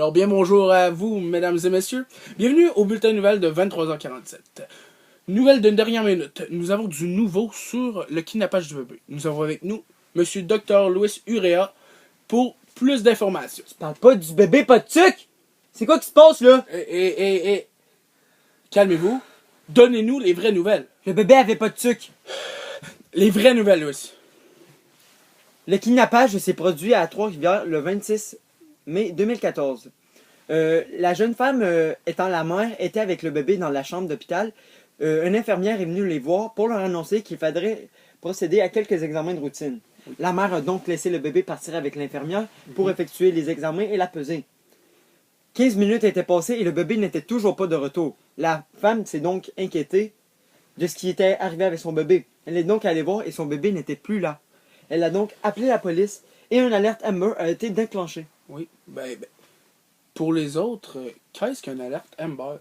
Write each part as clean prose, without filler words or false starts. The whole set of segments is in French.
Alors bien bonjour à vous, mesdames et messieurs. Bienvenue au bulletin de nouvelles de 23h47. Nouvelle de dernière minute. Nous avons du nouveau sur le kidnappage du bébé. Nous avons avec nous Monsieur Dr. Louis Urea pour plus d'informations. Tu parles pas du bébé, pas de tuc! C'est quoi qui se passe, là? Calmez-vous. Donnez-nous les vraies nouvelles. Le bébé avait pas de tuc. Les vraies nouvelles, Louis. Le kidnappage s'est produit à Trois-Rivières le 26 mai 2014. La jeune femme, étant la mère, était avec le bébé dans la chambre d'hôpital. Une infirmière est venue les voir pour leur annoncer qu'il faudrait procéder à quelques examens de routine. La mère a donc laissé le bébé partir avec l'infirmière pour effectuer les examens et la peser. 15 minutes étaient passées et le bébé n'était toujours pas de retour. La femme s'est donc inquiétée de ce qui était arrivé avec son bébé. Elle est donc allée voir et son bébé n'était plus là. Elle a donc appelé la police et une alerte Amber a été déclenchée. Oui, pour les autres, qu'est-ce qu'une alerte Amber?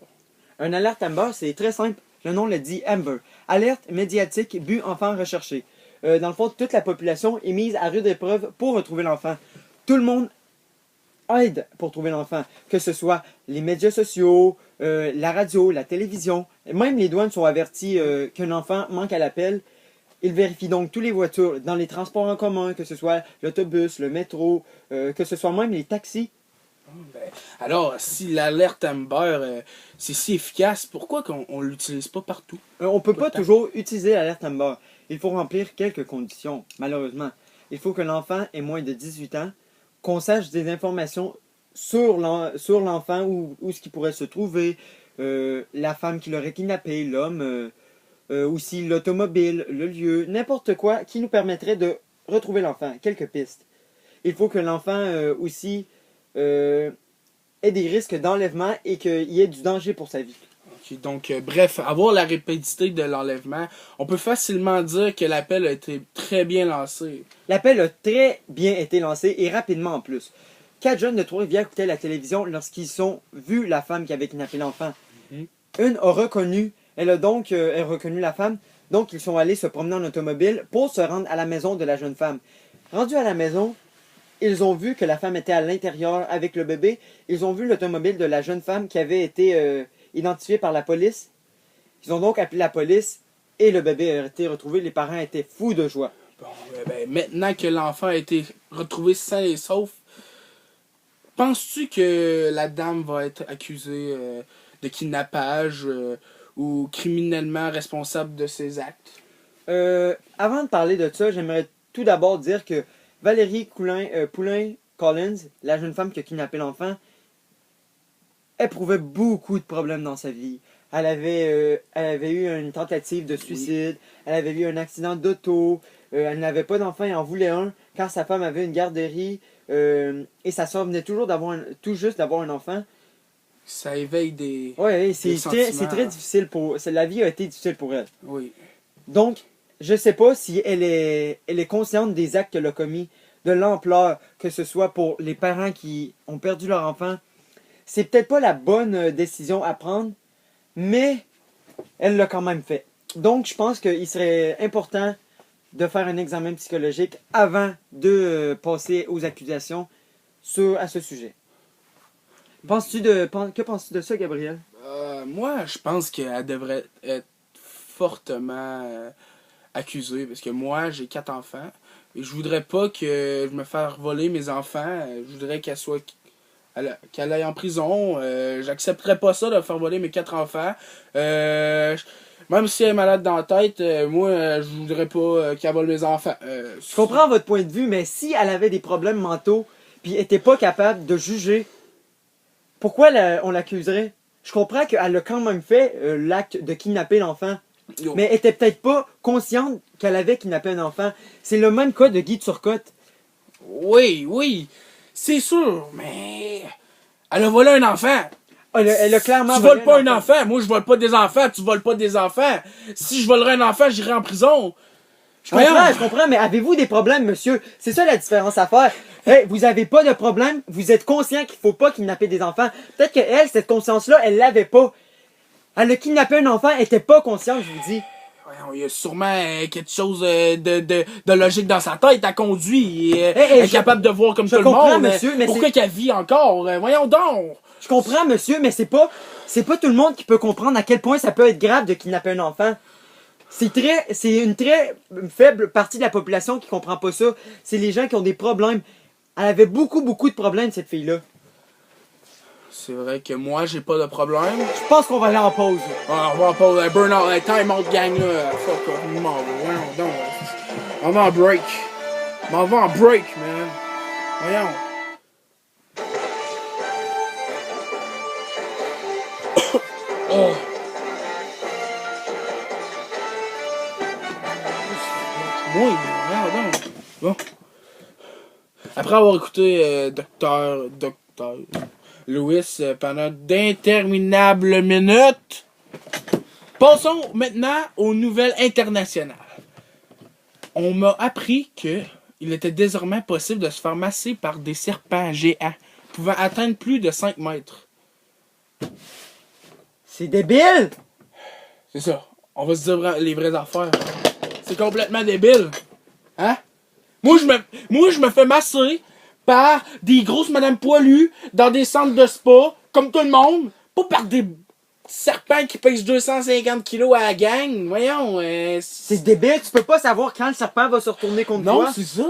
Un alerte Amber, c'est très simple. Le nom le dit Amber. Alerte médiatique, but enfant recherché. Dans le fond, toute la population est mise à rude épreuve pour retrouver l'enfant. Tout le monde aide pour trouver l'enfant. Que ce soit les médias sociaux, la radio, la télévision. Même les douanes sont avertis qu'un enfant manque à l'appel. Ils vérifient donc toutes les voitures dans les transports en commun, que ce soit l'autobus, le métro, que ce soit même les taxis. Alors, si l'alerte Amber c'est si efficace, pourquoi qu'on l'utilise pas partout? On peut pas toujours utiliser l'alerte Amber. Il faut remplir quelques conditions, malheureusement. Il faut que l'enfant ait moins de 18 ans, qu'on sache des informations sur l'enfant, où ce qui pourrait se trouver, la femme qui l'aurait kidnappé, l'homme, aussi l'automobile, le lieu, n'importe quoi qui nous permettrait de retrouver l'enfant. Quelques pistes. Il faut que l'enfant aussi ait des risques d'enlèvement et qu'il y ait du danger pour sa vie. Okay, donc, bref, avoir la rapidité de l'enlèvement, on peut facilement dire que l'appel a été très bien lancé. L'appel a très bien été lancé et rapidement en plus. 4 jeunes de Trois-Rivières écoutaient la télévision lorsqu'ils ont vu la femme qui avait kidnappé l'enfant. Une a reconnu, elle a reconnu la femme, donc ils sont allés se promener en automobile pour se rendre à la maison de la jeune femme. Rendus à la maison, ils ont vu que la femme était à l'intérieur avec le bébé. Ils ont vu l'automobile de la jeune femme qui avait été identifiée par la police. Ils ont donc appelé la police et le bébé a été retrouvé. Les parents étaient fous de joie. Bon, maintenant que l'enfant a été retrouvé sain et sauf, penses-tu que la dame va être accusée de kidnappage ou criminellement responsable de ses actes? Avant de parler de ça, j'aimerais tout d'abord dire que Valérie Poulin-Collins, la jeune femme qui a kidnappé l'enfant, éprouvait beaucoup de problèmes dans sa vie. Elle avait eu une tentative de suicide, elle avait eu un accident d'auto, elle n'avait pas d'enfant et en voulait un, car sa femme avait une garderie, et sa soeur venait tout juste d'avoir un enfant. Ça éveille des c'est très difficile la vie a été difficile pour elle. Oui. Donc, je sais pas si elle est consciente des actes qu'elle a commis, de l'ampleur, que ce soit pour les parents qui ont perdu leur enfant. C'est peut-être pas la bonne décision à prendre, mais elle l'a quand même fait. Donc, je pense qu'il serait important de faire un examen psychologique avant de passer aux accusations à ce sujet. Que penses-tu de ça, Gabriel? Moi, je pense qu'elle devrait être fortement accusée, parce que moi, j'ai 4 enfants, et je voudrais pas que je me fasse voler mes enfants. Je voudrais qu'elle aille en prison. J'accepterais pas ça de faire voler mes 4 enfants. Même si elle est malade dans la tête, moi, je voudrais pas qu'elle vole mes enfants. Je comprends votre point de vue, mais si elle avait des problèmes mentaux, puis était pas capable de juger, pourquoi on l'accuserait? Je comprends qu'elle a quand même fait l'acte de kidnapper l'enfant, mais elle était peut-être pas consciente qu'elle avait kidnappé un enfant. C'est le même cas de Guy Turcotte. Oui, c'est sûr, mais elle a volé un enfant. Elle a clairement Tu voles pas un enfant. Moi, je vole pas des enfants. Tu voles pas des enfants. Si je volerais un enfant, j'irais en prison. Je comprends, mais avez-vous des problèmes, monsieur? C'est ça la différence à faire. Hey, vous avez pas de problème, vous êtes conscient qu'il faut pas kidnapper des enfants. Peut-être qu'elle, cette conscience-là, elle l'avait pas. Elle a kidnappé un enfant, elle était pas consciente, je vous dis. Voyons, il y a sûrement quelque chose de logique dans sa tête. Elle conduit. Il est Hey, capable de voir comme je tout le comprends, monde. monsieur, mais pourquoi qu'elle vit encore? Voyons donc! Je comprends, monsieur, mais c'est pas tout le monde qui peut comprendre à quel point ça peut être grave de kidnapper un enfant. C'est une très faible partie de la population qui comprend pas ça. C'est les gens qui ont des problèmes. Elle avait beaucoup de problèmes, cette fille-là. C'est vrai que moi, j'ai pas de problème. Je pense qu'on va aller en pause. Ah, on va pas burn out, time out gang là. Fuck off, voyons donc. On va en break. On va en break, man. Voyons. Oh. Oui, voyons donc. Bon. Après avoir écouté Docteur Lewis pendant d'interminables minutes, passons maintenant aux nouvelles internationales. On m'a appris que il était désormais possible de se faire masser par des serpents géants pouvant atteindre plus de 5 mètres. C'est débile! C'est ça. On va se dire les vraies affaires. C'est complètement débile. Hein? Moi, je me fais masser par des grosses madames poilues dans des centres de spa, comme tout le monde, pas par des serpents qui pèsent 250 kilos à la gang. Voyons, C'est débile, tu peux pas savoir quand le serpent va se retourner contre toi. Non, c'est ça.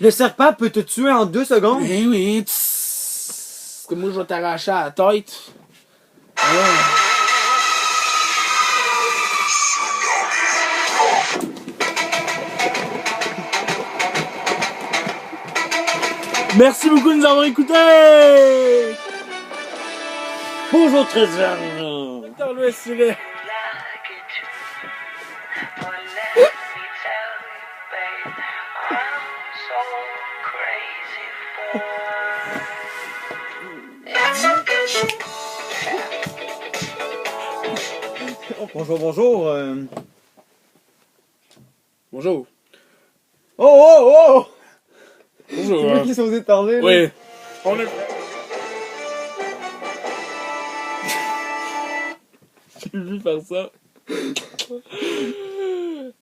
Le serpent peut te tuer en 2 secondes. Eh oui, parce que moi, je vais t'arracher à la tête. Voyons. Merci beaucoup de nous avoir écoutés! Bonjour Trésor. Docteur Louis Siret. Bonjour. Bonjour. Oh! Bonjour. C'est moi qui suis osé te parler, là. Oui. On est... J'ai vu faire ça.